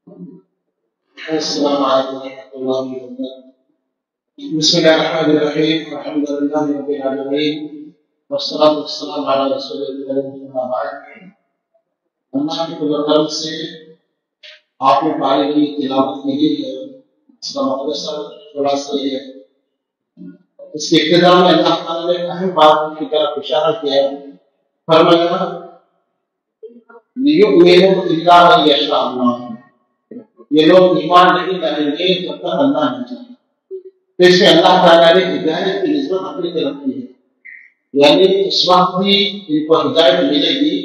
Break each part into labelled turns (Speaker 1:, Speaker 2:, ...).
Speaker 1: السلام عليكم ورحمة الله وبركاته. بسم الله الرحمن الرحيم. الحمد لله رب العالمين والصلاة والسلام على رسول الله أما بعد. اللہ کی قدرت سے آپ نے پارے کی تلاوت کی ہے. اس کا مقصد تھوڑا سا یہ ہے، اس کے ابتدا میں اللہ تعالیٰ نے اہم بات کی طرف اشارہ کیا، فرمایا لیؤمنوا الا ان یشاء اللہ، یہ لوگ ایمان نہیں لائیں گے جب تک اللہ نہیں چاہے. تو اس میں اللہ تعالیٰ نے ہدایت کی نسبت اپنی طرف کی ہے، یعنی اس وقت بھی ان کو ہدایت ملے گی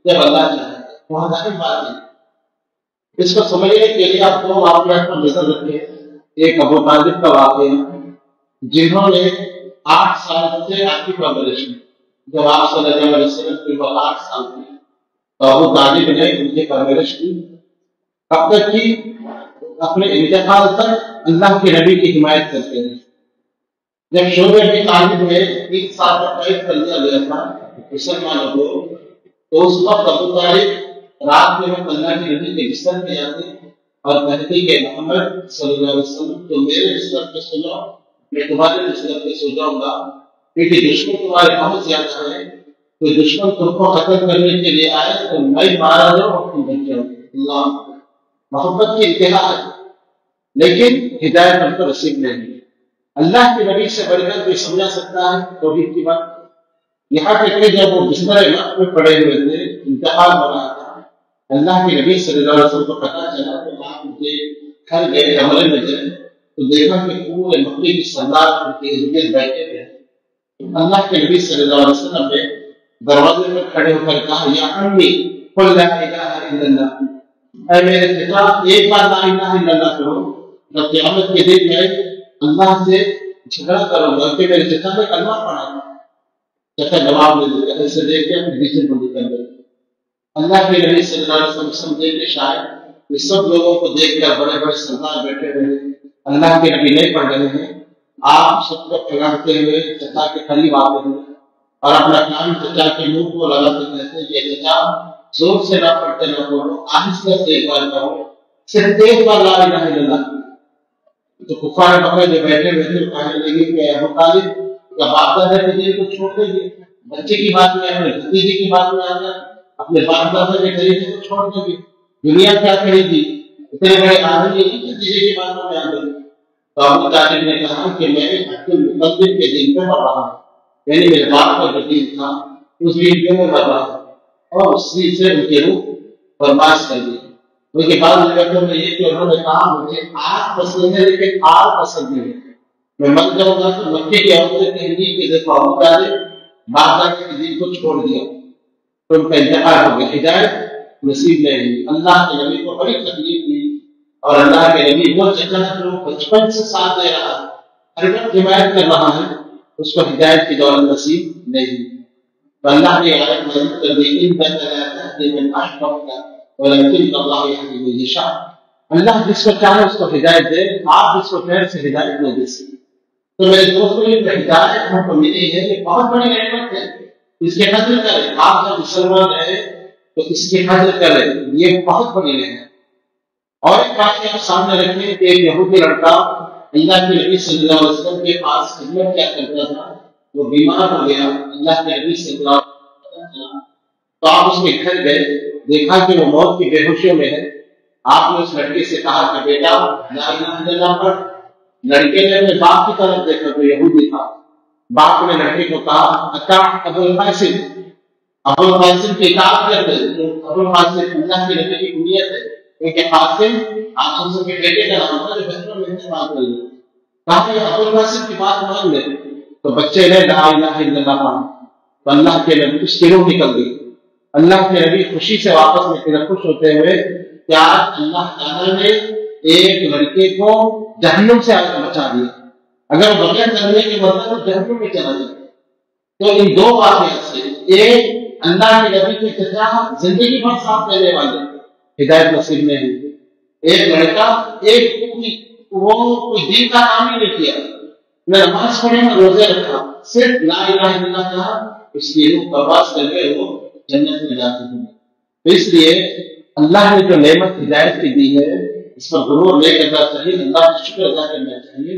Speaker 1: جب اللہ چاہے. وہاں ظاہر بات ہے، اس کو سمجھنے کے لیے آپ دو واقعات پر نظر رکھیں. ایک ابو طالب کا واقعہ، جنہوں نے 8 سال سے آپ کی پرورش کی. جب آپ صلی اللہ علیہ وسلم کی 8 سال تھی تو ابو طالب نے ان کی پرورش کی. کب تک کی؟ اپنے انتقال تک اللہ کے نبی کی حمایت کرتے ہیں. جب شعیب ابی طالب نے 3 سال کا قید کر لیا گیا تھا مسلمانوں کو، تو اس وقت ابو طالب رات میں وہ اللہ کے نبی کے بستر پہ جاتے اور کہتے کہ محمد صلی اللہ علیہ وسلم تو میرے بستر پہ سو جاؤ، میں تمہارے بستر پہ سو جاؤں گا، کیونکہ دشمن تمہارے بہت زیادہ ہے. کوئی دشمن تم کو قتل کرنے کے لیے آئے تو میں مارا جاؤں اور تم بچ جاؤ. اللہ محبت کی انتہا ہے، لیکن ہدایت ہم کو نصیب نہیں. اللہ کے نبی سے بڑھ کر کوئی سمجھا سکتا ہے توحید کی بات؟ یہاں تک کہ جب وہ بستر موت میں پڑے ہوئے تھے، انتقال ہو رہا تھا، اللہ کے نبی صلی اللہ علیہ وسلم کو پتا چلا کہ آپ مجھے گھر گئے کمرے میں گئے تو دیکھا کہ پورے مکے کی سردار ان کے ارد گرد بیٹھے ہوئے. اللہ کے نبی صلی اللہ علیہ وسلم نے دروازے میں کھڑے ہو کر کہا یا امی قل لا الہ الا اللہ، اے میرے چچا ایک بار لا الہ الا اللہ کرو، جب قیامت کے دن میں اللہ سے جھگڑا کروں گا کہ میرے چچا نے کلمہ پڑھا تھا. چچا جواب نہیں دیتے، ایسے دیکھ کے اپنے پیچھے بندی کر دیتے. اللہ کے نبی صلی اللہ علیہ وسلم سمجھے کہ شاید یہ سب لوگوں کو دیکھ کر بڑے بڑے سردار بیٹھے ہوئے ہیں، اللہ کے نبی نہیں پڑھ رہے ہیں. آپ سب کو پھیلاتے ہوئے چچا کے قریب آتے ہیں اور اپنا کام چچا کے منہ کو لگاتے کہتے ہیں کہ چچا زور سے نہ پڑھتے نہ پڑھو، آہستہ سے ایک بار کہو، صرف ایک بار لا الہ الا اللہ. تو کفار مکہ جو بیٹھے ہوئے تھے کہنے لگے کہ ابو طالب کیا باپ دادا کے دین کو چھوڑ دیں گے؟ بچے کی بات میں اپنے بھتیجے کی بات میں آ گیا، اپنے باپ دادا کے طریقے کو چھوڑ دیں گے؟ دنیا کیا کہے گی؟ اتنے بڑے آدمی بھتیجے کی باتوں میں آ گئے. تو ابو طالب نے کہا کہ میں عبد المطلب کے دین پہ پڑھ رہا ہوں، یعنی میرے باپ کا جو دین تھا اس دین پہ میں پڑھ رہا ہوں، اور اسی سے ان کی روح برباد کر دی. ان کے بعد روایتوں میں یہ کہ انہوں نے کہا مجھے آگ پسند ہے لیکن آگ پسند نہیں ہے، میں مر جاؤں گا تو مکے کی عورتیں کہیں گی کہ دیکھو ابو طالب باپ دادا کے دین کو چھوڑ دیا. تو ان کا انتقال ہو گیا، ہدایت نصیب نہیں ہوئی. اللہ کے نبی کو بڑی تکلیف دی، اور اللہ کے نبی وہ چچا جو بچپن سے ساتھ دے رہا ہے، ہر وقت حمایت کر رہا ہے، اس کو ہدایت کی دولت نصیب نہیں ہوئی. تو اللہ نے آیت نازل کر دی انک لا تهدی من احببت ولکن اللہ یهدی من یشاء. اللہ جس کو چاہے اس کو ہدایت دے، آپ جس کو چاہے اسے ہدایت نہیں دے سکتے. تو میرے دوستوں یہ ہدایت ہم کو ملی ہے، یہ بہت بڑی نعمت ہے، اس کی قدر کریں. آپ جب مسلمان ہیں تو اس کی قدر کریں، یہ بہت بڑی نعمت. اور ایک بات آپ سامنے رکھیں کہ ایک یہودی لڑکا اللہ کے نبی صلی اللہ علیہ وسلم کے پاس خدمت کیا کرتا تھا، وہ بیمار ہو گیا. اللہ کے نبی صلی اللہ علیہ وسلم تو آپ اس کے گھر گئے، دیکھا کہ وہ موت کی بے ہوشیوں میں ہے. آپ نے اس لڑکے سے کہا کہ بیٹا لا الہ الا اللہ پڑھ. لڑکے نے اپنے باپ کی طرف دیکھا تو یہودی تھا. باپ نے لڑکے کو کہا اطاع ابو القاسم، ابو القاسم کی اطاعت کر دے. ابو القاسم اللہ کے نبی کی کنیت ہے، کیونکہ قاسم آپ ہم سب کے بیٹے کا نام تھا جو بچپن میں استعمال کر لیا. کہا کہ ابو القاسم کی بات مان لے. تو بچے نے لا الہ الا اللہ پڑھا تو اللہ کے نبی اس کی روح نکل گئی. اللہ کے نبی خوشی سے واپس نکلے، خوش ہوتے ہوئے کہ آج اللہ تعالیٰ نے ایک لڑکے کو جہنم سے بچا دیا، اگر بغیر کرنے کے بدلے تو جہنم میں چلا جائے. تو ان دو واقعات سے ایک اللہ کے نبی کے چچا زندگی بھر ساتھ دینے والے ہدایت نصیب نہیں ہوئی. ایک لڑکا ایک وہ کوئی دین کا کام ہی نہیں کیا، میں نماز پڑھی میں روزے رکھا، صرف لا الہ الا اللہ کہا، اس کی روح برباد کر کے وہ جنت میں جاتی ہے. تو اس لیے اللہ نے جو نعمت ہدایت کی دی ہے اس پر غرور نہیں کرنا چاہیے، اللہ کا شکر ادا کرنا چاہیے،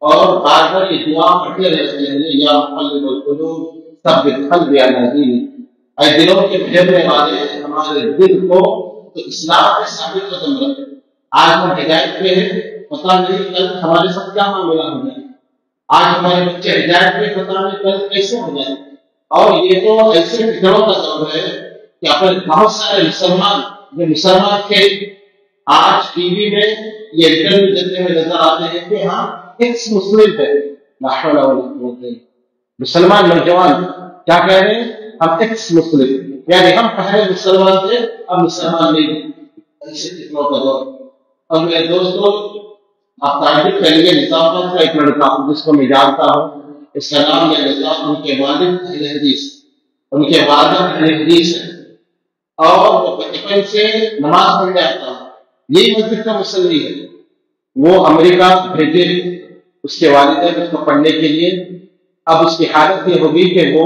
Speaker 1: اور بار بار یہ دعا پڑھتے رہتے ہیں، یا مقلب القلوب ثبت قلبی علی دینک، اے دلوں کے پھیرنے والے ہمارے دل کو تو اسلام میں ثابت قدم رکھے۔ آج ہم ہدایت پہ ہیں، پتہ نہیں کل ہمارے ساتھ کیا معاملہ ہو جائے، آج ہمارے بچے ہدایت پہ، پتہ نہیں کل کیسے ہو جائے۔ اور یہ تو ایسے فکروں کا دور ہے کہ اپنے بہت سارے مسلمان جو مسلمان تھے آج ٹی وی میں یہ انٹرویو دیتے ہوئے نظر آتے ہیں کہ ہاں ایکس مسلم ہے، لا حول ولا قوت الا باللہ۔ مسلمان نوجوان کیا کہہ رہے ہیں؟ ہم ایکس مسلم، یعنی ہم پہلے مسلمان تھے اب مسلمان نہیں ہیں۔ ایسے فکروں کا دور۔ اور میرے دوستوں، آپ تعریف کریے نظام آباد کا ایک لڑکا جس کو میں جانتا ہوں، اس کا نام ہے نظام، ان کے والد اہل حدیث، ان کے والدہ اہل حدیث ہے، اور وہ بچپن سے نماز پڑھنے آتا ہے، یہی مسجد کا مصلی ہے۔ وہ امریکہ بھیجے اس کے والد نے اس کو پڑھنے کے لیے۔ اب اس کی حالت یہ ہوگی کہ وہ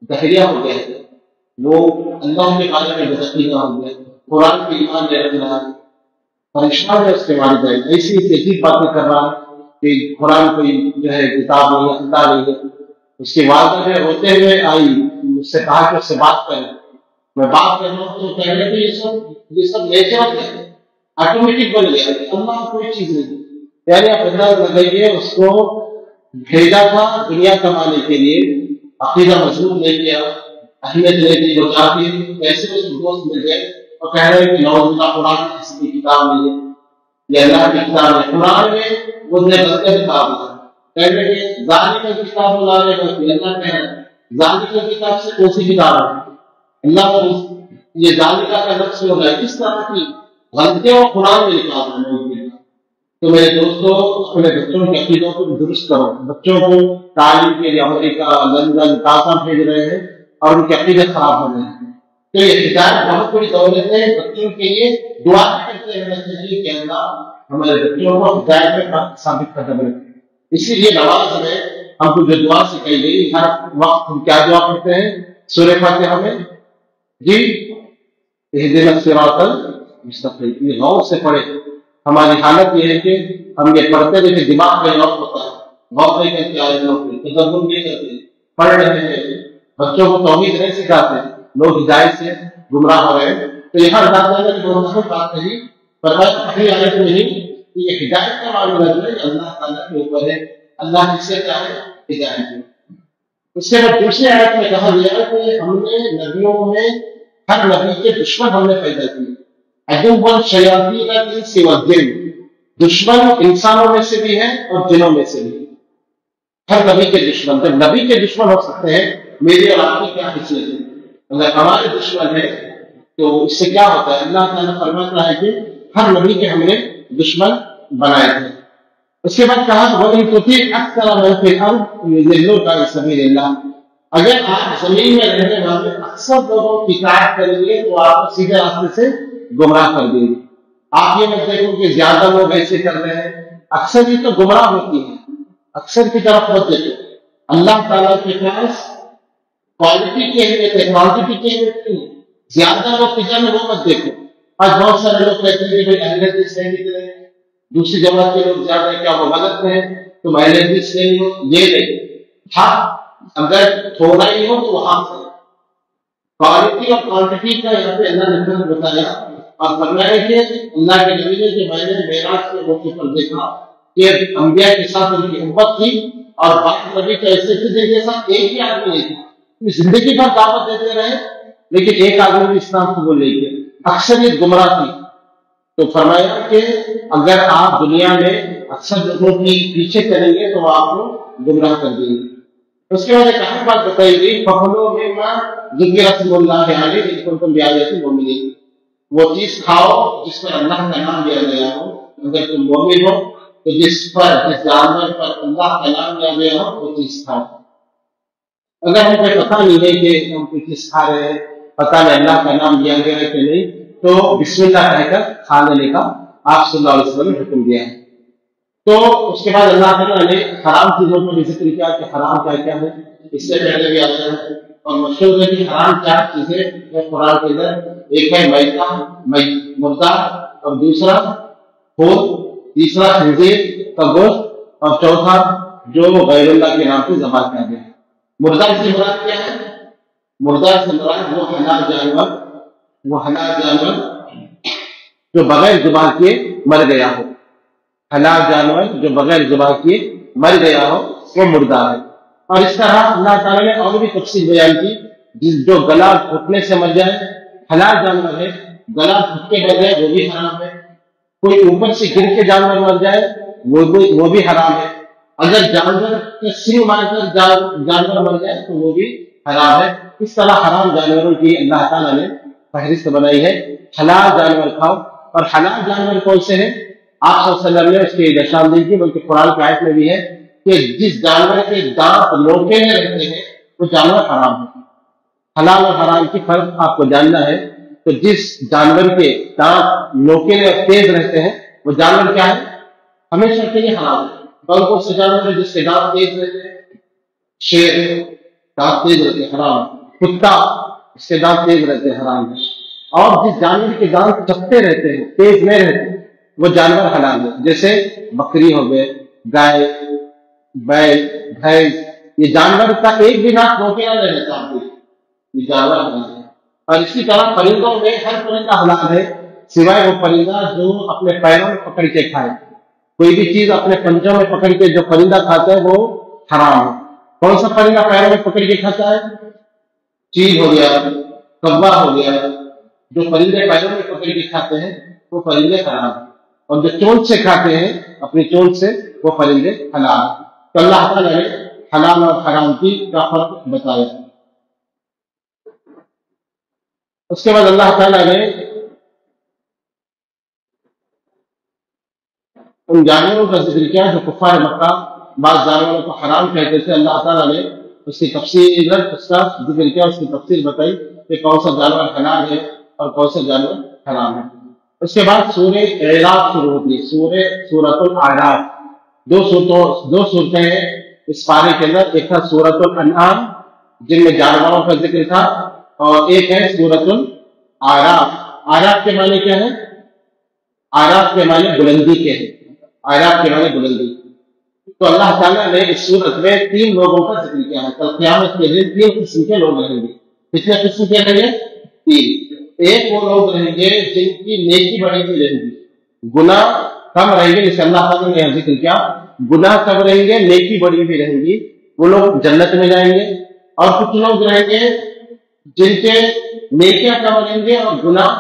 Speaker 1: دہریہ ہو گئے، وہ اللہ کے بارے میں بےعقیدہ ہو گئے، قرآن کی ایمان نہیں رکھ رہا، پریشان ہے اس کے والدین، ایسی عجیب باتیں کر رہا کہ قرآن کوئی جو ہے کتاب نہیں ہے، اللہ نہیں ہے۔ اس کی والدہ نے روتے ہوئے آئی، مجھ سے کہا کہ اس سے بات کریں۔ میں بات کر رہا ہوں تو کہہ رہے کہ یہ سب نیچرل ہے، آٹومیٹک بن گیا، اللہ کوئی چیز نہیں۔ یعنی آپ انداز لگائیے، اس کو بھیجا تھا دنیا کمانے کے لیے، عقیدہ مضبوط نہیں کیا، اہمیت نہیں دی، وہ چاہتی ایسے اس دوست مل گئے اور کہہ رہے کہ نعوذ باللہ قرآن کسی کی کتاب نہیں ہے، یہ اللہ کی کتاب ہے۔ قرآن میں وہ نے غلط کتاب ہے، کہہ رہے کہ ذالی کا کتاب بلا رہے ہیں، اللہ کہہ رہے ہیں ذالی کا کتاب سے کون سی کتاب ہے؟ اللہ کو یہ ذالی کا لفظ ہو گیا، کس طرح کی غلطیوں قرآن میں لکھا ہے۔ تو میرے دوستوں، اپنے بچوں کے عقیدوں کو درست کرو۔ بچوں کو تعلیم کے لیے امریکہ، لندن، کاسا بھیج رہے ہیں اور ان کے عقیدے خراب ہو رہے ہیں۔ تو یہ ہدایت بہت بڑی دولت ہے، بچوں کے لیے دعا کرتے رہنا چاہیے کہ اللہ ہمارے بچوں کو ہدایت میں ثابت قدم رکھے۔ اسی لیے نماز میں ہم کو جو دعا سکھائی گئی، ہر وقت ہم کیا دعا پڑھتے ہیں سورہ فاتحہ میں؟ جی اہدنا الصراط المستقیم، یہ غور سے پڑھے۔ ہماری حالت یہ ہے کہ ہم یہ پڑھتے رہے، دماغ میں غور ہوتا ہے، غور نہیں کرتے، تدبر نہیں کرتے، پڑھ رہے ہیں، بچوں کو توحید نہیں سکھاتے، لوگ ہدایت سے گمراہ ہو رہے ہیں۔ تو یہاں اللہ تعالیٰ نے بہت بات کہی، فرمایا پہلی آیت میں ہی کہ یہ ہدایت کا معاملہ جو ہے اللہ تعالیٰ کے اوپر ہے، اللہ جس سے چاہے ہدایت ہے۔ اس کے بعد دوسری آیت میں کہا گیا کہ ہم نے نبیوں میں ہر نبی کے دشمن ہم نے پیدا کیے، عدو شیاطین الانس والجن، دشمن انسانوں میں سے بھی ہے اور جنوں میں سے بھی، ہر نبی کے دشمن۔ جب نبی کے دشمن ہو سکتے ہیں، میری اور آپ کی کیا حیثیت ہے؟ اگر ہمارے دشمن ہے تو اس سے کیا ہوتا ہے؟ اللہ تعالیٰ فرماتا ہے کہ ہر نبی کے ہم نے دشمن بنائے تھے۔ اس کے بعد کہا وَإِن تُطِعْ أَكْثَرَ مَن فِي الْأَرْضِ يُضِلُّوكَ عَن سَبِيلِ اللَّهِ، اگر آپ زمین میں رہنے والے اکثر لوگوں کی اطاعت کریں گے تو آپ کو سیدھے راستے سے گمراہ کر دیں گے۔ آپ یہ مت دیکھو کہ زیادہ لوگ ایسے کر رہے ہیں، اکثر یہ تو گمراہ ہوتی ہے، اکثر کی طرف مت دیکھو۔ اللہ تعالیٰ کے پاس کوالٹی کی اہمیت ہے، کوانٹٹی کی اہمیت نہیں ہے۔ زیادہ لوگ کی جان وہ مت دیکھو۔ آج بہت سارے لوگ کہتے ہیں کہ اہل حدیث نہیں نکلے، دوسری جماعت کے لوگ زیادہ ہیں، کیا وہ غلط ہیں؟ تم اہل حدیث نہیں ہو، یہ نہیں۔ ہاں اگر تھوڑا ہی ہو تو وہاں سے کوالٹی اور کوانٹٹی کا یہاں پہ اللہ نے فرق بتایا اور فرمایا کہ اللہ کے نبی نے کہ میں نے معراج کے موقع پر دیکھا کہ انبیاء کے ساتھ ان کی امت تھی اور بعض نبی کا ایسے کے ساتھ ایک ہی آدمی نہیں تھا، زندگی بھر دعوت دیتے رہے لیکن ایک آدمی بھی اسلام قبول نہیں کیا، اکثریت گمراہ تھی۔ تو فرمایا کہ اگر آپ دنیا میں اکثر لوگوں کی پیچھے کریں گے تو آپ کو گمراہ کر دیں گے۔ اس کے بعد ایک اہم بات بتائی گئی، فَكُلُوا مِمَّا ذُكِّرَ اسْمُ اللَّهِ عَلَيْهِ إِن كُنتُمْ بِآيَاتِهِ مُؤْمِنِينَ، وہ چیز کھاؤ جس پر اللہ کا نام لیا گیا ہو، اگر تم مومن ہو تو جس جانور پر اللہ کا نام لیا گیا ہو وہ چیز کھاؤ۔ اگر ہمیں پتہ نہیں ہے کہ ہم کوئی چیز کھا رہے ہیں، پتہ نہیں اللہ کا نام لیا گیا ہے کہ نہیں، تو بسم اللہ کہہ کر کھا لینے کا آپ صلی اللہ علیہ وسلم نے حکم دیا ہے۔ تو اس کے بعد اللہ تعالیٰ نے حرام چیزوں کو بھی ذکر کیا کہ حرام کیا کیا ہے، اس سے پہلے بھی آتا ہے اور مشہور ہے کہ حرام چار چیزیں قرآن کے اندر، ایک ہے میتہ مردہ، اور دوسرا خون، تیسرا خنزیر کا گوشت، اور چوتھا جو غیر اللہ کے نام سے ذبح کیا گیا۔ مردار سے مراد کیا ہے؟ مردار سے مراد وہ حلال جانور جو بغیر ذبح کیے مر گیا ہو، حلال جانور جو بغیر ذبح کیے مر گیا ہو وہ مردار ہے۔ اور اس طرح اللہ تعالیٰ نے اور بھی تفصیل بیان کی، جو گلا گھٹنے سے مر جائے حلال جانور ہے، گلا گھٹ کے مر جائے وہ بھی حرام ہے، کوئی اوپر سے گر کے جانور مر جائے وہ بھی حرام ہے، اگر جانور کے سر مار کر جانور مر جائے تو وہ بھی حرام ہے۔ اس طرح حرام جانوروں کی اللہ تعالیٰ نے فہرست بنائی ہے، حلال جانور کھاؤ۔ اور حلال جانور کون سے ہیں؟ آپ صلی اللہ علیہ وسلم نے اس کی نشاندہی کی، بلکہ قرآن کی آیت میں بھی ہے کہ جس جانور کے دانت لوٹے میں رہتے ہیں وہ جانور حرام ہے۔ حلال اور حرام کی فرق آپ کو جاننا ہے، تو جس جانور کے دانت نوکیلے اور تیز رہتے ہیں وہ جانور کیا ہے؟ ہمیشہ کے لیے حرام ہے۔ کون سے جانور ہے جس کے دانت تیز رہتے ہیں؟ شیر دانت تیز رہتے ہیں، حرام ہے۔ کتا اس کے دانت تیز رہتے ہیں، حرام ہے۔ اور جس جانور کے دانت چپتے رہتے ہیں، تیز نہیں رہتے، وہ جانور حلال ہے، جیسے بکری ہو گئے، گائے، بیل، بھینس، یہ جانور کا ایک بھی دانت نوکیلا نہیں رہتا، یہ جانور حلال ہے۔ اور اسی طرح پرندوں میں ہر پرندہ حلال ہے سوائے وہ پرندہ جو اپنے پیروں میں پکڑ کے کھائے۔ کوئی بھی چیز اپنے پنجوں میں پکڑ کے جو پرندہ کھاتا ہے وہ حرام ہے۔ کون سا پرندہ پیروں میں پکڑ کے کھاتا ہے؟ چیل ہو گیا، کوا ہو گیا، جو پرندے پیروں میں پکڑ کے کھاتے ہیں وہ پرندے حرام ہیں، اور جو چونچ سے کھاتے ہیں اپنی چونچ سے وہ پرندے حلال ہیں۔ تو اللہ تعالیٰ نے حلال اور حرام کی کا فرق بتایا۔ اس کے بعد اللہ تعالیٰ نے ان جانوروں کا ذکر کیا جو کفار مکہ بعض جانوروں کو حرام کہتے تھے۔ اللہ تعالیٰ نے اس کی تفصیل اس کا ذکر کیا، اس کی تفصیل بتائی کہ کون سا جانور حلال ہے اور کون سا جانور حرام ہے۔ اس کے بعد سورہ اعراف شروع ہوتی ہے، سورۃ الاعراف۔ دو صورتیں ہیں اس پارے کے اندر، ایک تھا سورۃ الانعام جن میں جانوروں کا ذکر تھا، اور ایک ہے سورۃ الاعراف۔ اعراف کے معنی کیا ہے؟ اعراف کے معنی بلندی کے ہیں، اعراف کے معنی بلندی۔ تو اللہ تعالیٰ نے اس صورت میں 3 لوگوں کا ذکر کیا ہے۔ کل قیامت کے دن 3 قسم کے لوگ رہیں گے۔ کتنے قسم کے رہیں گے؟ 3۔ ایک وہ لوگ رہیں گے جن کی نیکی بڑی ہوئی رہیں گی، گناہ کم رہیں گے، جسے اللہ تعالیٰ نے یہاں ذکر کیا، گناہ کم رہیں گے، نیکی بڑی ہوئی رہیں گی، وہ لوگ جنت میں جائیں گے۔ اور کچھ لوگ رہیں گے جن کے نیکیاں کم رہیں گے اور گناہ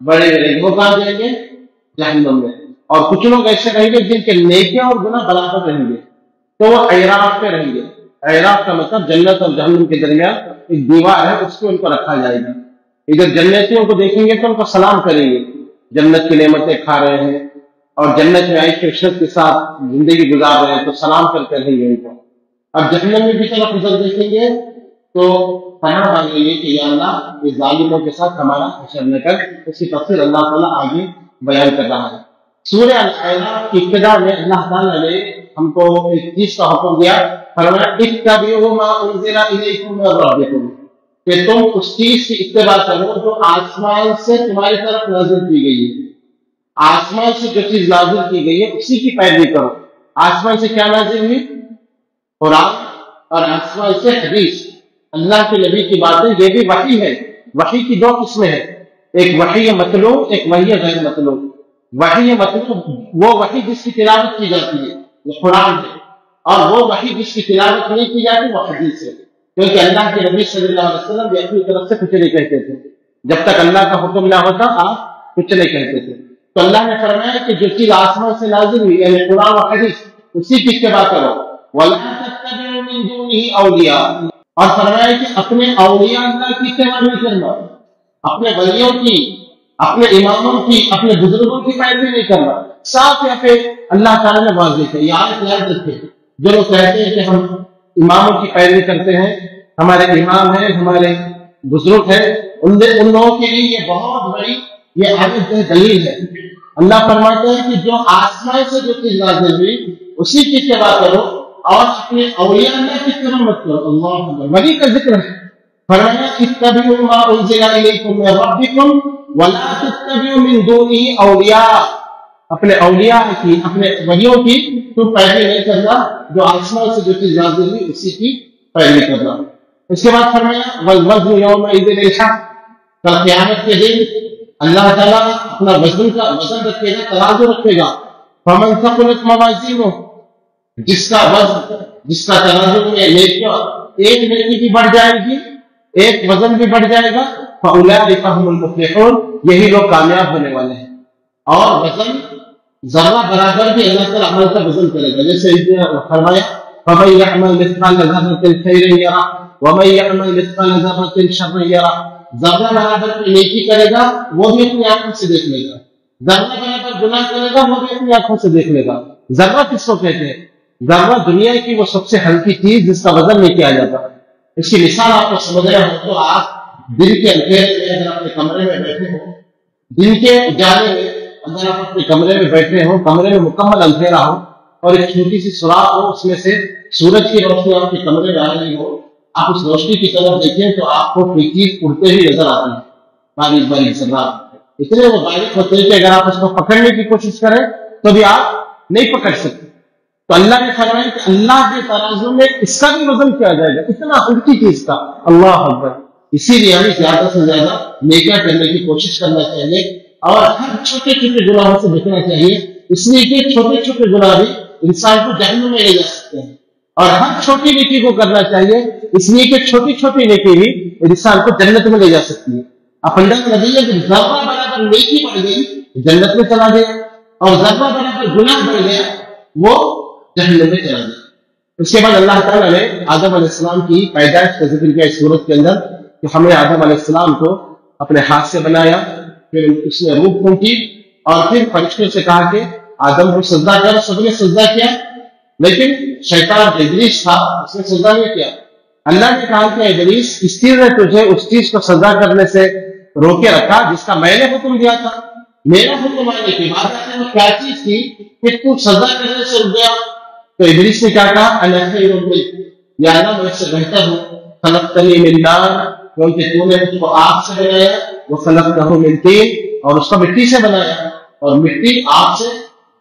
Speaker 1: بڑے رہیں گے، وہ کہاں جائیں گے؟ جہنم میں۔ اور کچھ لوگ ایسے رہیں گے جن کے نیکیاں اور گناہ برابر رہیں گے، تو وہ اعراف پہ رہیں گے۔ اعراف کا مطلب جنت اور جہنم کے درمیان ایک دیوار ہے، اس کو ان کو رکھا جائے گا۔ ادھر جنتیوں کو دیکھیں گے تو ان کو سلام کریں گے، جنت کی نعمتیں کھا رہے ہیں اور جنت میں عیش و عشرت کے ساتھ زندگی گزار رہے ہیں، تو سلام کرتے رہیں گے ان کو۔ اب جہنم میں بھی طرف ادھر دیکھیں گے تو پناہ مانگیں گے کہ یا اللہ اس ظالموں کے ساتھ ہمارا حشر نہ کر۔ اس کی تفصیل اللہ تعالیٰ آگے بیان کر رہا ہے۔ سورہ الاعراف کی ابتدا میں اللہ تعالیٰ نے ہم کو ایک چیز کا حکم دیا، فرمایا اتبعوا ما انزل الیکم من ربکم، کہ تم اس چیز کی اتباع کرو جو آسمان سے تمہاری طرف نازل کی گئی ہے۔ آسمان سے جو چیز نازل کی گئی ہے اسی کی پیروی کرو۔ آسمان سے کیا نازل ہوئی؟ قرآن، اور آسمان سے حدیث، اللہ کے نبی کی باتیں، یہ بھی وحی ہے۔ وحی کی 2 قسمیں ہیں، ایک وحی مطلوب، ایک وحی غیر مطلوب۔ وحی مطلوب وہ وحی جس کی تلاوت کی جاتی ہے، وہ قرآن ہے، اور وہ وحی جس کی تلاوت نہیں کی جاتی وہ حدیث ہے، کیونکہ اللہ کے نبی صلی اللہ علیہ وسلم بھی اپنی طرف سے کچھ نہیں کہتے تھے، جب تک اللہ کا حکم نہ ہوتا آپ کچھ نہیں کہتے تھے۔ تو اللہ نے فرمایا کہ جو چیز آسمان سے نازل ہوئی یعنی قرآن و حدیث، اسی کی اتباع کرو۔ وَلَا تَتَّبِعُوا مِن دُونِهِ أَوْلِيَاءَ، اور فرمایا کہ اپنے اولیاء اللہ کی اتباع نہیں کرنا، اپنے ولیوں کی، اپنے اماموں کی، اپنے بزرگوں کی پیروی نہیں کرنا۔ صاف یہاں پہ اللہ تعالیٰ نے واضح ہے، یاد رکھے جو لوگ کہتے ہیں کہ ہم اماموں کی پیروی کرتے ہیں، ہمارے امام ہیں، ہمارے بزرگ ہیں، ان لوگوں کے لیے یہ بہت بڑی یہ عادت دلیل ہے۔ اللہ فرماتے ہیں کہ جو آسمان سے جو چیز نازل ہوئی اسی کی اتباع کرو، اور اپنے اولیاء اللہ کی اتباع مت کرو۔ اللہ ولی کا ذکر ہے، فرمایا اتبعوا ما انزل الیکم من ربکم ولا تتبعوا من دونه اولیاء، اپنے اولیاء کی، اپنے ولیوں کی تو پیروی نہیں کرنا، جو آسمان سے جو چیز نازل ہوئی اسی کی پیروی کرنا۔ اس کے بعد فرمایا والوزن یومئذ الحق، کل قیامت کے دن اللہ تعالیٰ اپنا وزن رکھے گا، ترازو رکھے گا۔ فمن ثقلت موازینہ، جس کا وزن، جس کا ترازو میں نیکیاں، ایک نیکی بھی بڑھ جائے گی، ایک وزن بھی بڑھ جائے گا، فاولئک هم المفلحون، یہی لوگ کامیاب ہونے والے ہیں۔ اور وزن ذرہ برابر بھی اللہ تعالیٰ عمل کا وزن کرے گا، جیسے فرمایا فمن يعمل مثقال ذرة خيرا يره ومن يعمل مثقال ذرة شرا يره، ذرہ برابر کی نیکی کرے گا وہ بھی اپنی آنکھوں سے دیکھ لے گا، ذرہ برابر گناہ کرے گا وہ بھی اپنی آنکھوں سے دیکھ لے گا۔ ذرہ کس کو کہتے ہیں؟ ذرہ دنیا کی وہ سب سے ہلکی چیز جس کا وزن نہیں کیا جاتا۔ اس کی مثال آپ کو سمجھ رہے ہو تو آپ دن کے اندھیرے میں اگر اپنے کمرے میں بیٹھے ہو، دن کے اجالے میں اگر آپ اپنے کمرے میں بیٹھے ہو، کمرے میں مکمل اندھیرا ہو اور ایک چھوٹی سی سوراخ ہو، اس میں سے سورج کی روشنی آپ کے کمرے میں آ رہی ہو، آپ اس روشنی کی طرف دیکھیں تو آپ کو کوئی چیز اڑتے ہوئی نظر آتی ہے، باریک باریک ذرات، اتنے وہ باریک ہوتے ہیں کہ اگر آپ اس کو پکڑنے کی کوشش کریں تو بھی آپ نہیں پکڑ سکتے۔ تو اللہ نے فرمایا کہ اللہ کے ترازو میں اس کا بھی وزن کیا جائے گا، اتنا ہلکی چیز کا۔ اللہ اکبر۔ اسی لیے ہمیں زیادہ سے زیادہ نیکیاں کرنے کی کوشش کرنا چاہیے اور ہر چھوٹے چھوٹے گناہوں سے بچنا چاہیے، اس لیے کہ چھوٹے چھوٹے گناہ بھی انسان کو جہنم میں لے جا سکتے ہیں، اور ہر چھوٹی نیکی کو کرنا چاہیے اس لیے کہ چھوٹی چھوٹی نیکی بھی انسان کو جنت میں لے جا سکتی ہے۔ اب انداز لگی ہے کہ ذرہ برابر نیکی بڑھ گئی جنت میں چلا گیا، اور ذرہ برابر گناہ بڑھ گیا وہ جہنم میں چلا گیا۔ اس کے بعد اللہ تعالیٰ نے آدم علیہ السلام کی پیدائش کا ذکر کیا اس سورت کے اندر کہ ہم نے آدم علیہ السلام کو اپنے ہاتھ سے بنایا، پھر اس نے روح پھونکی اور پھر فرشتوں سے کہا کہ آدم کو سجدہ کر، سب نے سجدہ کیا، لیکن شیطان ابلیس تھا، اس نے سجدہ نہیں کیا۔ اللہ نے کہا کہ ابلیس اس چیز نے تجھے اس چیز کو سجدہ کرنے سے روکے رکھا جس کا میں نے حکم دیا تھا، میرا حکم آنے کی بات وہ کیا چیز تھی کہ تو سجدہ کرنے سے رک گیا؟ تو ابلیس نے کیا کہا انا خیر منک، یا اللہ میں سے بہتر ہوں، خلقتنی من نار، کیونکہ تو نے مجھ کو آگ سے بنایا، وہ خلقتہ من طین، اور اس کو مٹی سے بنایا، اور مٹی آگ سے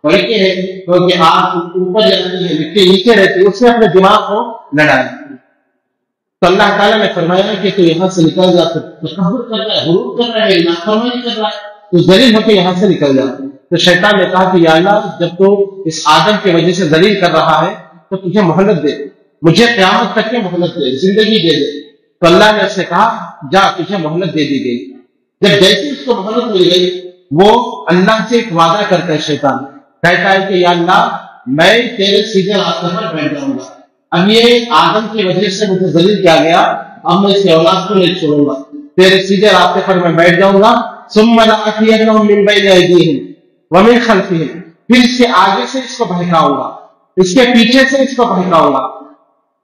Speaker 1: بڑھ کے ہے کیونکہ آگ اوپر جاتی ہے مٹی نیچے رہتی ہے، اس نے اپنے دماغ کو لڑایا۔ تو اللہ تعالیٰ نے فرمایا کہ تو یہاں سے نکل جا، تکبر کر رہا ہے، غرور کر رہا ہے، نافرمانی کر رہا ہے، تو ذلیل ہو کے یہاں سے نکل جا۔ تو شیطان نے کہا کہ یا اللہ جب تو اس آدم کی وجہ سے ذلیل کر رہا ہے تو تجھے مہلت دے، مجھے قیامت تک کی مہلت دے، زندگی دے دے۔ تو اللہ نے اس سے کہا جا تجھے مہلت دے دی گئی۔ جب جیسے اس کو مہلت مل گئی وہ اللہ سے ایک وعدہ کرتا ہے، شیطان کہتا ہے کہ یا اللہ میں تیرے سیدھے راستے پر بیٹھ جاؤں گا، اب یہ آدم کی وجہ سے مجھے ذلیل کیا گیا، اب میں اس کی اولاد کو نہیں چھوڑوں گا، تیرے سیدھے راستے پر میں بیٹھ جاؤں گا۔ ثم لآتینہم من بین ایدیہم ومن خلفہم، پھر اس کے آگے سے اس کو بہکاؤں گا، اس کے پیچھے سے اس کو بہکاؤں گا،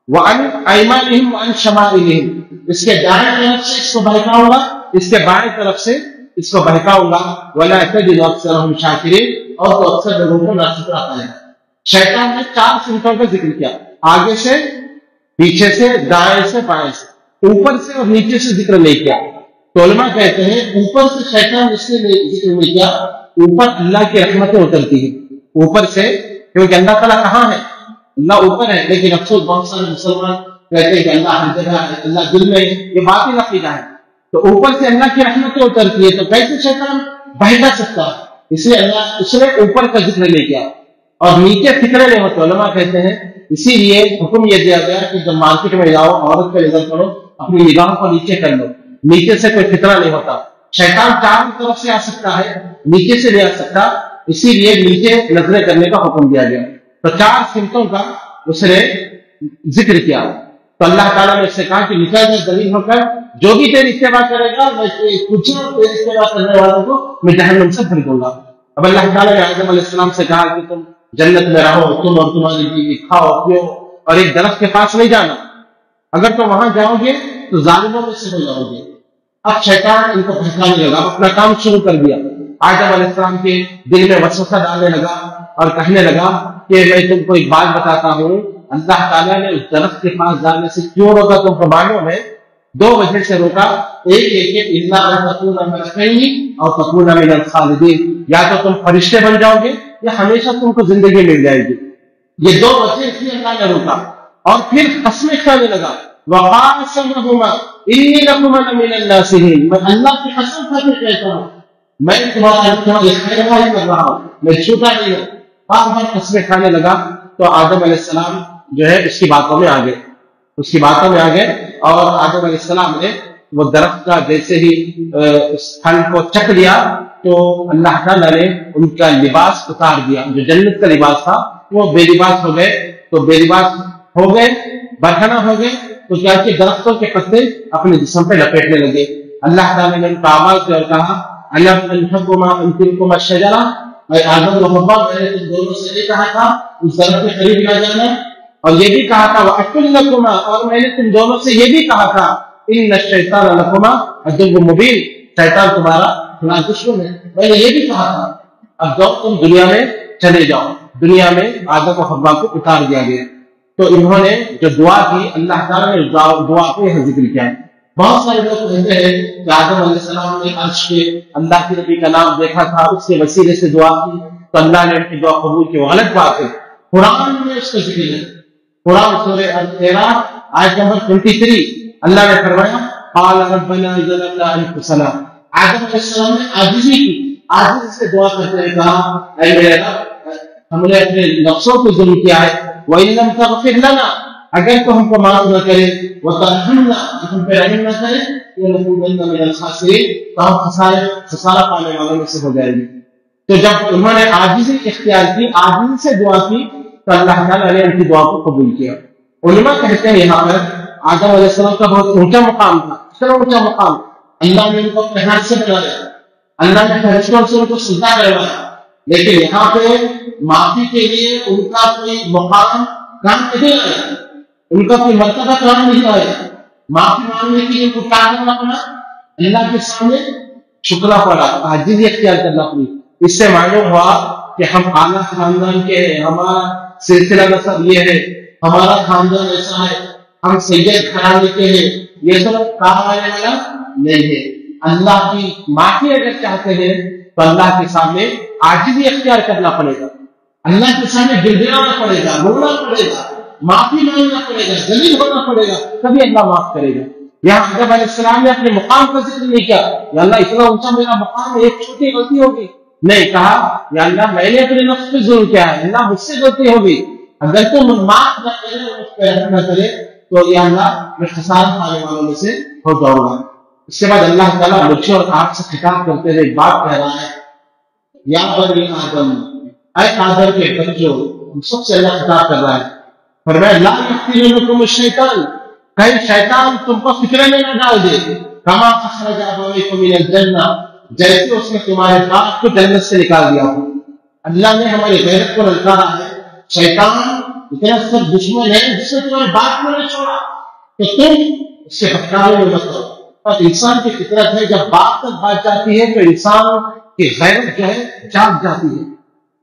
Speaker 1: وعن ایمانہم وعن شمائلہم، اس کے دائیں طرف سے اس کو بہکاؤں گا، اس کے بائیں طرف سے اس کو بہکاؤں گا، ولا تجد اکثرہم شاکرین، اور تو اکثر لوگوں کو ناشکرا پائے گا۔ شیطان نے 4 صنفوں کا ذکر کیا، آگے سے، پیچھے سے، دائیں سے، بائیں سے، اوپر سے اور نیچے سے ذکر نہیں کیا۔ تو علماء کہتے ہیں اوپر سے شیطان اس لیے ذکر نہیں کیا، اوپر اللہ کی رحمتیں اترتی ہیں اوپر سے، کیونکہ اللہ تعالیٰ کہاں ہے؟ اللہ اوپر ہے، لیکن افسوس بہت سارے مسلمان کہتے ہیں کہ اللہ ہر جگہ ہے، اللہ دل میں ہے، یہ باطل عقیدہ ہے۔ تو اوپر سے اللہ کی رحمتیں اترتی ہے تو کیسے شیطان بہکا سکتا ہے؟ اس لیے اللہ اس نے اوپر کا ذکر نہیں کیا اور نیچے فکرے نہیں ہوتے۔ علماء کہتے ہیں اسی لیے حکم یہ دیا گیا کہ جب مارکیٹ میں جاؤ عورت پہ نظر کرو، اپنی نگاہوں کو نیچے کر لو، نیچے سے کوئی فطرہ نہیں ہوتا۔ شیطان چاروں طرف سے آ سکتا ہے، نیچے سے نہیں آ سکتا، اسی لیے نیچے نظریں کرنے کا حکم دیا گیا۔ تو 4 صنفوں کا اس نے ذکر کیا۔ تو اللہ تعالیٰ نے اس سے کہا کہ نکل جا ذلیل ہو کر، جو بھی تیری اتباع کرے گا میں تجھے اور تیری اتباع کرنے والوں کو میں جہنم سے بھر دوں گا۔ اب اللہ تعالیٰ نے آدم علیہ السلام سے کہا کہ تم جنت میں رہو، تم اور تمہاری بیوی، کھاؤ پیو، اور ایک درخت کے پاس نہیں جانا، اگر تم وہاں جاؤ گے تو ظالموں میں سے ہو جاؤ گے۔ اب شیطان ان کو بھٹکانے لگا، اپنا کام شروع کر دیا۔ آدم علیہ السلام کے دل میں وسوسہ ڈالنے لگا اور کہنے لگا کہ میں تم کو ایک بات بتاتا ہوں، اللہ تعالیٰ نے اس درخت کے پاس جانے سے کیوں روکا تم کو معلوم ہے؟
Speaker 2: دو وجہ سے روکا، ایک کہ الا ان تکون ملکین اور تکون من الخالدین، یا تو تم فرشتے بن جاؤ گے یا ہمیشہ تم کو زندگی مل جائے گی. یہ دو وجہ اس لیے اللہ نے روکا. اور پھر قسمیں کھانے لگا، وقاسمهما انی لکما لمن الناصحین، میں اللہ کی قسم کھا کے کہتا ہوں میں تمہارا خیر کر رہا ہوں، میں چھوٹا نہیں ہوں. بار بار قسمیں کھانے لگا. تو آدم علیہ السلام جو ہے اس کی باتوں میں آ گئے، اور آدم علیہ السلام نے وہ درخت کا جیسے ہی اس پھل کو چکھ لیا تو اللہ تعالیٰ نے ان کا لباس اتار دیا. جو جنت کا لباس تھا وہ بے لباس ہو گئے. تو بے لباس ہو گئے، برہنہ ہو گئے، تو کیا کہ درختوں کے پتے اپنے جسم پہ لپیٹنے لگے. اللہ تعالیٰ نے ان کا آواز دے اور کہا الم انہکما ان تلکما الشجرہ، اے آدم و حوا، میں نے تم دونوں سے یہ کہا تھا اس درخت کے قریب نہ جانا، اور یہ بھی کہا تھا وَأَقُلْ لَكُمَا، اور میں نے تم دونوں سے یہ بھی کہا تھا إِنَّ الشَّيْطَانَ لَكُمَا عَدُوٌّ مُبِينٌ، شیطان تمہارا بڑا دشمن ہے. میں نے یہ بھی کہا تھا. اب جاؤ تم دنیا میں چلے جاؤ. دنیا میں آدم و حوا کو اتار دیا گیا. تو انہوں نے جو دعا کی، اللہ تعالیٰ نے دعا کو یہاں ذکر کیا. بہت سارے لوگ کہتے ہیں کہ آدم علیہ السلام نے عرش پہ اللہ کے نبی کا نام دیکھا تھا، اس کے وسیلے سے دعا کی تو اللہ نے ان کی دعا قبول کی. وہ غلط بات ہے. قرآن میں اس کا ذکر ہے. قرآن سورہ الاعراف آیت نمبر 23 اللہ نے فرمایا قال ربنا ظلمنا انفسنا. آدم علیہ السلام نے عاجزی کی، عاجزی سے دعا کرتے ہوئے کہا اے میرے رب، ہم نے اپنے نفسوں کو ظلم کیا ہے، وَإِن لَمْ تَغْفِرْ لَنَا، اگر تو ہم کو معاف نہ کرے، وَتَرْحَمْنَا، ہم پہ رحم نہ کرے، لَنَكُونَنَّ مِنَ الْخَاسِرِينَ، تو ہم خسارہ پانے والوں میں سے ہو جائیں گے. تو جب انہوں نے عاجزی اختیار کی، عاجزی سے دعا کی، تو اللہ تعالیٰ نے ان کی دعا کو قبول کیا. علماء کہتے ہیں یہاں پر آدم علیہ السلام کا بہت اونچا مقام تھا، اتنا اونچا مقام، اللہ نے ان کو اپنے ہاتھ سے بنایا، اللہ نے فرشتوں سے ان کو سجدہ کروایا، لیکن یہاں پہ معافی کے لیے ان کا کوئی مقام کام نہیں آیا، ان کا کوئی مرتبہ کام نہیں آیا. معافی مانگنے کے لیے ان کو کیا کرنا پڑا؟ اللہ کے سامنے شکرہ پڑا، عاجزی اختیار کرنا پڑی. اس سے معلوم ہوا کہ ہم اعلیٰ خاندان کے ہیں، ہمارا سلسلہ نسب یہ ہے، ہمارا خاندان ایسا ہے، ہم سید گھرانے کے ہیں، یہ سب کام آنے والا نہیں ہے. اللہ کی معافی اگر چاہتے ہیں تو اللہ کے سامنے عاجزی اختیار کرنا پڑے گا، اللہ کے سامنے گڑگڑانا پڑے گا، رونا پڑے گا، معافی مانگنا پڑے گا، ذلیل ہونا پڑے گا، تبھی اللہ معاف کرے گا. یہاں آدم علیہ السلام نے اپنے مقام کا ذکر نہیں کیا، یا اللہ اتنا اونچا میرا مقام ہے، ایک چھوٹی غلطی ہوگی، نہیں کہا یا اللہ میں نے اپنے نفس پہ ظلم کیا ہے، اللہ مجھ سے غلطی ہوگی، اگر تم معاف نہ کرے، مجھ پہ رحم نہ کرے تو یا اللہ میں خسارہ پانے والوں میں سے ہو جاؤں گا. اس کے بعد اللہ تعالیٰ مجھے اور آپ سے خطاب کرتے ہوئے ایک بات کہہ رہا ہے، یا بنی آدم، اے آدم کے بچوں، سب سے اللہ خطاب کر رہا ہے. فرمایا لا یفتننکم الشیطان، کہیں شیطان تم کو فکرے میں نہ ڈال دے، کما اخرج ابویکم من الجنہ، جیسے اس نے تمہارے باپ کو جنت سے نکال دیا ہو. اللہ نے ہماری غیرت کو للکارا ہے. شیطان اتنا سب دشمن ہے جس نے تمہارے باپ کو نہیں چھوڑا کہ تم اس کے بھٹکاوے میں مت ہو. اور انسان کی فطرت ہے جب باپ تک بات جاتی ہے تو انسان کی غیرت جو ہے جاگ جاتی ہے.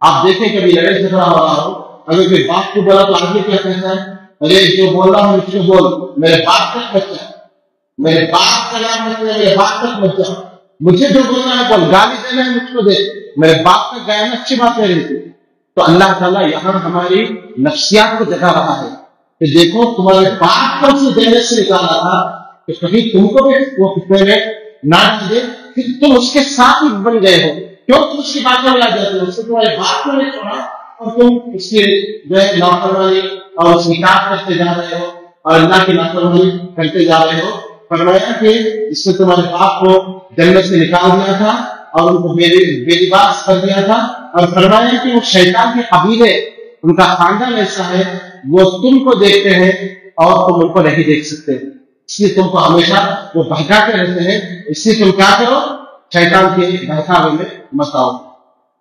Speaker 2: آپ دیکھیں کبھی لڑائی جھگڑا ہو رہا ہو، اگر کوئی باپ کو بولا تو آدمی کیا کہتا ہے، ارے جو بول رہا ہوں مجھ کو بول، میرے باپ تک مت جا، میرے باپ کا نام مت لے، میرے باپ تک مت جا، مجھے جو بولنا ہے بول، گالی دینا ہے مجھ کو دے، میرے باپ کا گیا اچھی بات نہیں رہتی. تو اللہ تعالیٰ یہاں ہماری نفسیات کو جگا رہا ہے کہ دیکھو تمہارے باپ کو اسے جنت سے نکالا تھا کہ کبھی تم کو بھی وہ فتنے میں نہ ڈال دے، پھر تم اس کے ساتھ ہی بن گئے ہو. کیوں تم اس کی باتیں میں آ جاتے ہو؟ اس سے تمہارے باپ کو نہیں چھوڑا اور تم اس کی جو ہے نافرمانی اور اس کی اطاعت کرتے جا رہے ہو اور اللہ کی نافرمانی کرتے جا رہے ہو. فرمایا کہ اس نے تمہارے باپ کو جنت سے نکال دیا تھا اور ان کو بے لباس کر دیا تھا، اور فرمایا کہ وہ شیطان کے قبیلے، ان کا خاندان ایسا ہے وہ تم کو دیکھتے ہیں اور تم ان کو نہیں دیکھ سکتے، اس لیے تم کو ہمیشہ وہ بہکاتے رہتے ہیں، اس لیے تم کیا کرو، شیطان کے بہکاوے میں مت آؤ.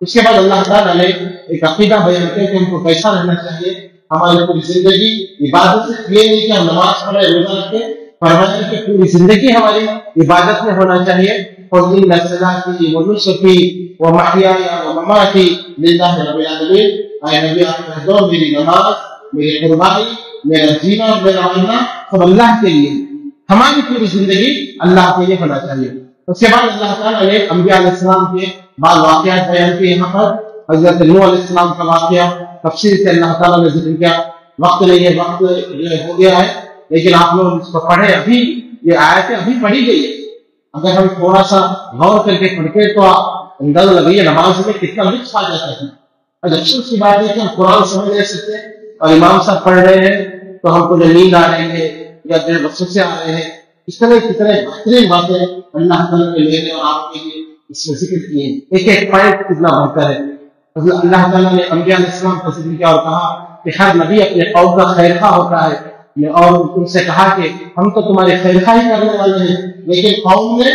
Speaker 2: اس کے بعد اللہ تعالیٰ نے ایک عقیدہ بیان کیا کہ ہم کو کیسا رہنا چاہیے. ہماری پوری زندگی عبادت سے یہ نہیں کہ ہم نماز پڑھے روزہ رکھے، فرمایا کہ پوری زندگی ہماری عبادت میں ہونا چاہیے. اور ان صلاتی و نسکی و محیای و مماتی للہ رب العالمین. اے نبی آپ کہہ دو میری نماز، میری قربانی، میرا جینا اور میرا مرنا سب اللہ کے لیے. ہماری پوری زندگی اللہ کے لیے ہونا چاہیے. اس کے بعد اللہ تعالیٰ نے انبیاء علیہ السلام کے بعض واقعات بیان کیے. یہاں پر حضرت نوح علیہ السلام کا واقعہ تفصیل سے اللہ تعالیٰ نے ذکر کیا. وقت نہیں ہے، وقت جو ہو گیا ہے، لیکن آپ لوگ اس کو پڑھیں. ابھی یہ آیتیں ابھی پڑھی گئی ہے، اگر ہم تھوڑا سا غور کر کے پڑھتے تو اندازہ لگائیے نماز میں کتنا لطف آ جاتا ہے. اور افسوس کی بات ہے کہ ہم قرآن سمجھ نہیں سکتے اور امام صاحب پڑھ رہے ہیں تو ہم کو جو نیند آ رہی ہے یا جو وسوسے آ رہے ہیں، اس طرح کتنے بہترین باتیں اللہ تعالیٰ کے لیے اور آپ کے لیے اس میں ذکر کیے ہیں. ایک ایک پوائنٹ کتنا بہتر ہے. اللہ تعالیٰ نے انبیاء علیہ السلام کو ذکر کیا اور کہا کہ ہر نبی اپنے قوم کا خیر خواہ ہوتا ہے، اور ان سے کہا کہ ہم تو تمہاری خیر خواہی کرنے والے ہیں. لیکن قوم نے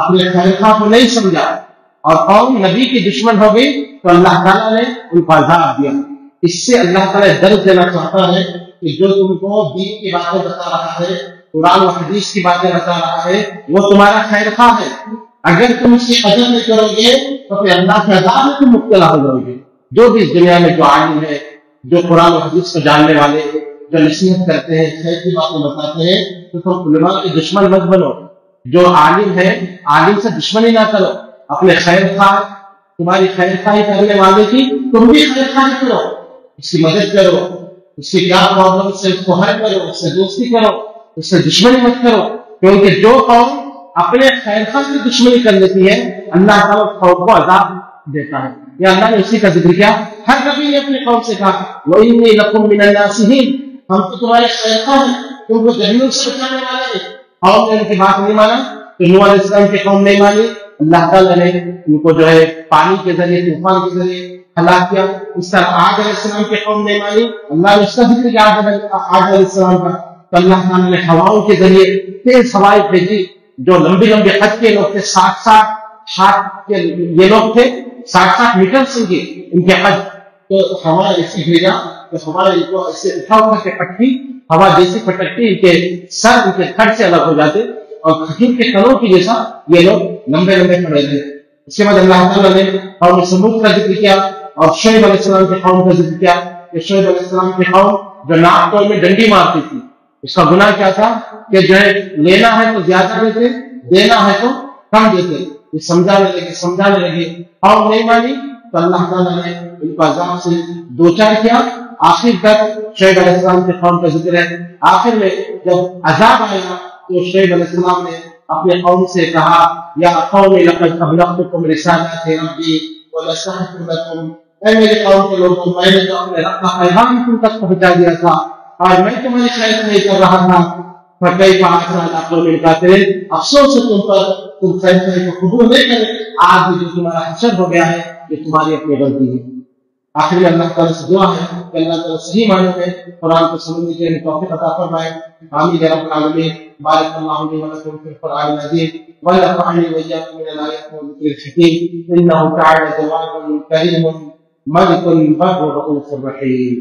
Speaker 2: اپنے خیر خواہ کو نہیں سمجھا اور قوم نبی کی دشمن ہو گئی تو اللہ تعالیٰ نے ان کو عذاب دیا. اس سے اللہ تعالیٰ درد دینا چاہتا ہے کہ جو تم کو دین کی باتیں بتا رہا ہے، قرآن و حدیث کی باتیں بتا رہا ہے، وہ تمہارا خیر خواہ ہے. اگر تم اس کی قدر نہیں کرو گے تو پھر اللہ کے عذاب میں تم مبتلا ہو جاؤ گے. جو بھی اس دنیا میں جو عالم ہے، جو قرآن و حدیث کو جاننے والے ہیں، جو نصیحت کرتے ہیں، خیر کی باتیں بتاتے ہیں، تو تم علماء کے دشمن مت بنو. جو عالم ہے، عالم سے دشمنی نہ کرو. اپنے خیر خواہ، تمہاری خیر خواہی کرنے والے کی تم بھی خیر خواہی کرو، اس کی مدد کرو، اس کی کیا پرابلم سے اس کو حل کرو، اس سے دوستی کرو، اس سے دشمنی مت کرو. کیونکہ جو قوم اپنے خیر خواہ کی دشمنی کر لیتی ہے اللہ تعالیٰ قوم کو عذاب دیتا ہے. یا اللہ نے اسی کا ذکر کیا. ہر نبی نے اپنے قوم سے کہا وَإِنِّي لَكُمْ مِنَ النَّاصِحِينَ، ہم تو تمہارے خیر خواہ ہیں، تم کو جہنم سے بچانے والے ہیں. قوم نے ان کی بات نہیں مانا تو نوح علیہ السلام کی قوم نہیں مانی. اللہ تعالیٰ نے ان کو جو ہے پانی کے ذریعے، طوفان کے ذریعے ہلاک کیا. اس طرح آگ علیہ السلام کی قوم نہیں مانی. اللہ نے اس کا ذکر کیا آگ علیہ السلام کا، تو اللہ تعالیٰ نے ہواؤں کے ذریعے تیز ہوائیں بھیجی. جو لمبے لمبے قد کے لوگ تھے، 60 ہاتھ کے یہ لوگ تھے، 60 میٹر سے ان کے قد، تو ہوا ایسی بھیجا کہ ہمارے کو ایسے اٹھا اٹھا کے پٹکی، ہوا جیسی پٹکتی ان کے سر ان کے تھڑ سے الگ ہو جاتے اور کھجور کے تنوں کی جیسا یہ لوگ لمبے لمبے کھڑے تھے. اس کے بعد اللہ تعالیٰ نے قوم سمود کا ذکر کیا اور شعیب علیہ السلام کی قوم کا ذکر کیا کہ شعیب علیہ السلام کی قوم جو ناک توڑ میں ڈنڈی مارتی تھی، اس کا گناہ کیا تھا کہ جو ہے لینا ہے تو زیادہ دیتے، دینا ہے تو کم دیتے. یہ سمجھانے لگے قوم نہیں مانی تو اللہ تعالیٰ نے ان کو عذاب سے دوچار کیا. آخر تک شعیب علیہ السلام کی قوم کا ذکر ہے. آخر میں جب عذاب آیا تو شعیب علیہ السلام نے اپنے قوم سے کہا یا قوم لقد ابلغتکم رسالات ربی ونصحت لکم، اے میرے قوم کے لوگوں، میں نے تو اپنے رب کا پیغام تم تک پہنچا دیا تھا اور میں تمہاری خیر نہیں کر رہا تھا. فکیف عصی علی قوم الکافرین، افسوس ہے تم پر، تم فیصلے کو قبول نہیں کرے. آج بھی جو تمہارا حشر ہو گیا ہے یہ تمہاری اپنی غلطی ہے. آخر میں اللہ تعالیٰ سے دعا ہے کہ اللہ تعالیٰ صحیح معنوں میں قرآن کو سمجھنے کے لیے توفیق عطا فرمائے. آمین یا رب العالمین. بارک اللہ لي ولكم في القرآن العظيم ونفعني وإياكم من الآيات والذكر الحكيم إنه تعالى جواد كريم ملك بر رؤوف رحيم.